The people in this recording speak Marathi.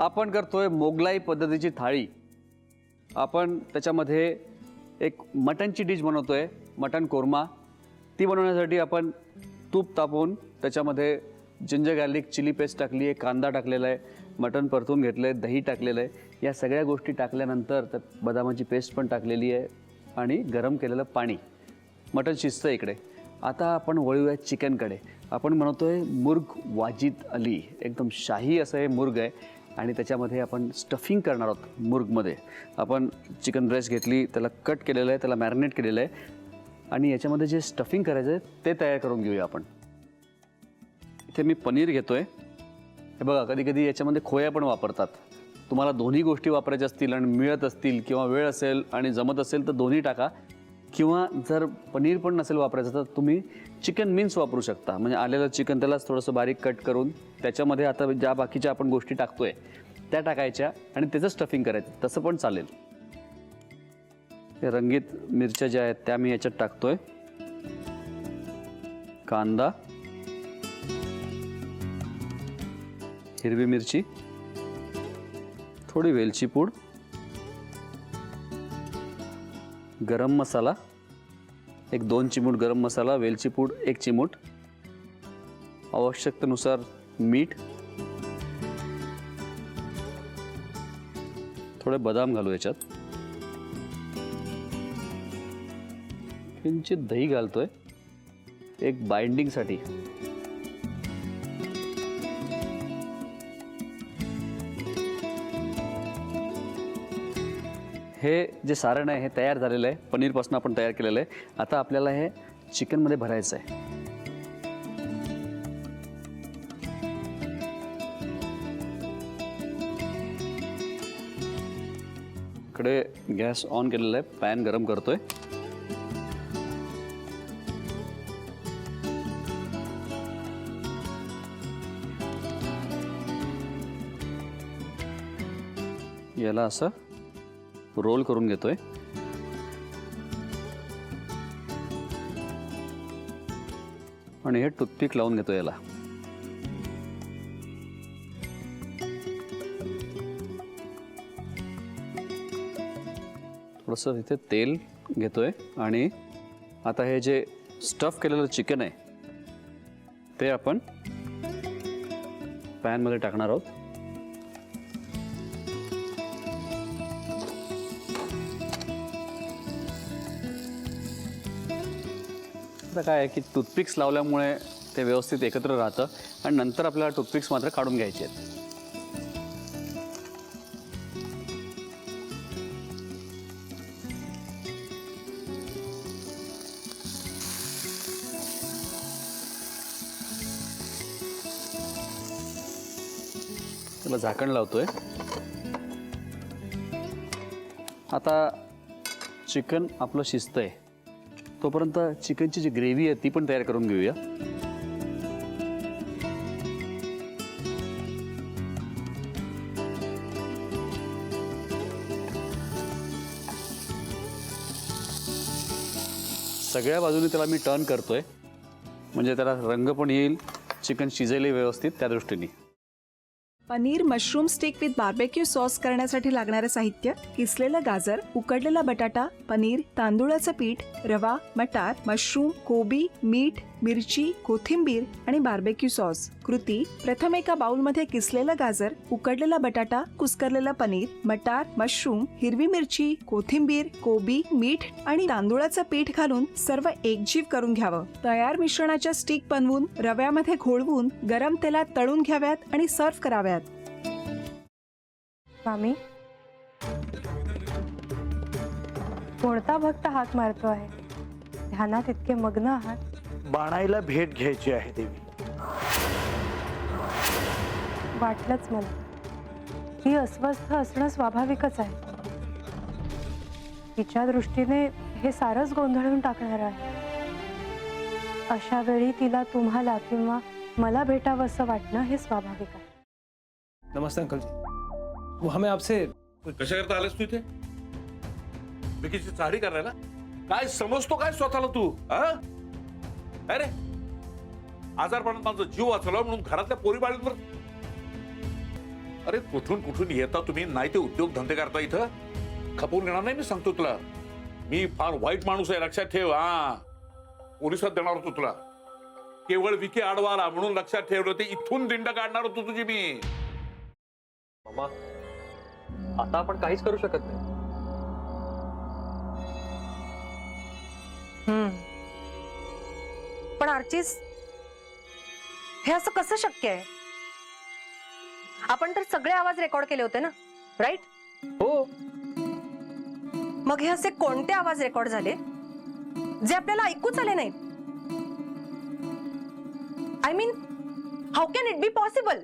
आपण करतोय मोगलाई पद्धतीची थाळी। आपण त्याच्यामध्ये एक मटनची डिश बनवतोय, मटन कोरमा। ती बनवण्यासाठी आपण तूप तापवून त्याच्यामध्ये जिंजर गार्लिक चिली पेस्ट टाकली आहे, कांदा टाकलेला आहे, मटन परतून घेतलं आहे, दही टाकलेलं आहे। या सगळ्या गोष्टी टाकल्यानंतर त्यात बदामाची पेस्ट पण टाकलेली आहे आणि गरम केलेलं पाणी। मटन शिजतं इकडे। आता आपण वळूया चिकनकडे। आपण बनवतोय मुर्ग वाजिद अली, एकदम शाही असं हे मुर्ग आहे आणि त्याच्यामध्ये आपण स्टफिंग करणार आहोत। मुर्गमध्ये आपण चिकन ब्रेस्ट घेतली, त्याला कट केलेलं आहे, त्याला मॅरिनेट केलेलं आहे आणि याच्यामध्ये जे स्टफिंग करायचं आहे ते तयार करून घेऊया आपण। इथे मी पनीर घेतोय। हे बघा, कधी कधी याच्यामध्ये खोया पण वापरतात। तुम्हाला दोन्ही गोष्टी वापरायच्या असतील आणि मिळत असतील किंवा वेळ असेल आणि जमत असेल तर दोन्ही टाका, किंवा जर पनीर पण नसेल वापरायचं तर तुम्ही चिकन मिन्स वापरू शकता। म्हणजे आलेलं चिकन त्यालाच थोडंसं बारीक कट करून त्याच्यामध्ये आता ज्या बाकीच्या आपण गोष्टी टाकतोय त्या टाकायच्या आणि त्याचं स्टफिंग करायचं, तसं पण चालेल। हे रंगीत मिरच्या ज्या आहेत त्या मी याच्यात टाकतोय, कांदा, हिरवी मिरची, थोडी वेलची पूड, गरम मसाला, एक 2 चिमूट गरम मसाला, वेलची पूड 1 चिमूट, आवश्यकतेनुसार मीठ, थोडे बदाम घालू याच्यात, किंचित दही घालतोय एक बाइंडिंगसाठी। हे जे सारण आहे हे तयार झालेलं आहे, पनीरपासून आपण तयार केलेलं आहे। आता आपल्याला हे चिकनमध्ये भरायचं आहे। इकडे गॅस ऑन केलेला आहे, पॅन गरम करतोय। याला असं रोल करून घेतोय आणि हे टूथपिक लावून घेतोय याला। थोडंसं इथे तेल घेतोय आणि आता हे जे स्टफ केलेलं चिकन आहे ते आपण पॅनमध्ये टाकणार आहोत। काय आहे की टूथपिक्स लावल्यामुळे ते व्यवस्थित एकत्र राहतं आणि नंतर आपल्याला टूथपिक्स मात्र काढून घ्यायचे आहेत। त्याला झाकण लावतोय। आता चिकन आपलं शिजतंय, तोपर्यंत चिकनची जी ग्रेव्ही आहे ती पण तयार करून घेऊया। सगळ्या बाजूने त्याला मी टर्न करतोय म्हणजे त्याला रंग पण येईल, चिकन शिजेल व्यवस्थित त्या दृष्टीने। Paneer mushroom stick with barbecue sauce करण्यासाठी लागणारे साहित्य: किसलेलं गाजर, उकडलेला बटाटा, पनीर, तांदूळाचं पीठ, रवा, मटार, मशरूम, कोबी, मीठ, मिरची, कोथिंबीर आणि बार्बेक्यू सॉस। कृती: प्रथम एका बाउलमध्ये किसलेलं गाजर, उकडलेला बटाटा, कुस्करलेलं पनीर, मटार, मशरूम, हिरवी मिरची, कोथिंबीर, कोबी, मीठ आणि तांदूळाचं पीठ घालून सर्व एकजीव करून घ्यावं। तयार मिश्रणाच्या स्टिक बनवून रव्यामध्ये घोळवून गरम तेलात तळून घ्याव्यात आणि सर्व्ह कराव्यात। मामी, कोणता भक्त हाक मारतो आहे? ध्यानात इतके मग्न आहात? बाणाईला भेट घ्यायची आहे देवी। वाटलंच मला, ती अस्वस्थ असणं स्वाभाविकच आहे। तिच्या दृष्टीने हे सारंच गोंधळून टाकणार आहे। अशा वेळी तिला तुम्हाला किंवा मला भेटावं असं वाटणं हे स्वाभाविक आहे। नमस्ते अंकल जी, वो हमें आपसे कशा करता आलास तू इथे? विकीची चाडी करायला? काय समजतो काय स्वतःला तू? अरे आजारपणात माझा जीव वाचवला म्हणून घरातल्या पोरी बाळींवर अरे कुठून कुठून येता तुम्ही, नाही ते उद्योग धंदे करता इथं खपवून घेणार नाही. मी सांगतो तुला, मी फार वाईट माणूस आहे, लक्षात ठेव. हा, पोलिसात देणार होतो तुला. केवळ विखे आडवाला म्हणून लक्षात ठेवलं, ते इथून दिंड काढणार होतो तुझी मी. मामा, आता आपण काहीच करू शकत नाही. पण आर्चिस, हे असं कसं शक्य आहे? आपण तर सगळे आवाज रेकॉर्ड केले होते ना, राईट? हो, मग हे असे कोणते आवाज रेकॉर्ड झाले जे आपल्याला ऐकूच आले नाहीत? I mean, how can it be possible?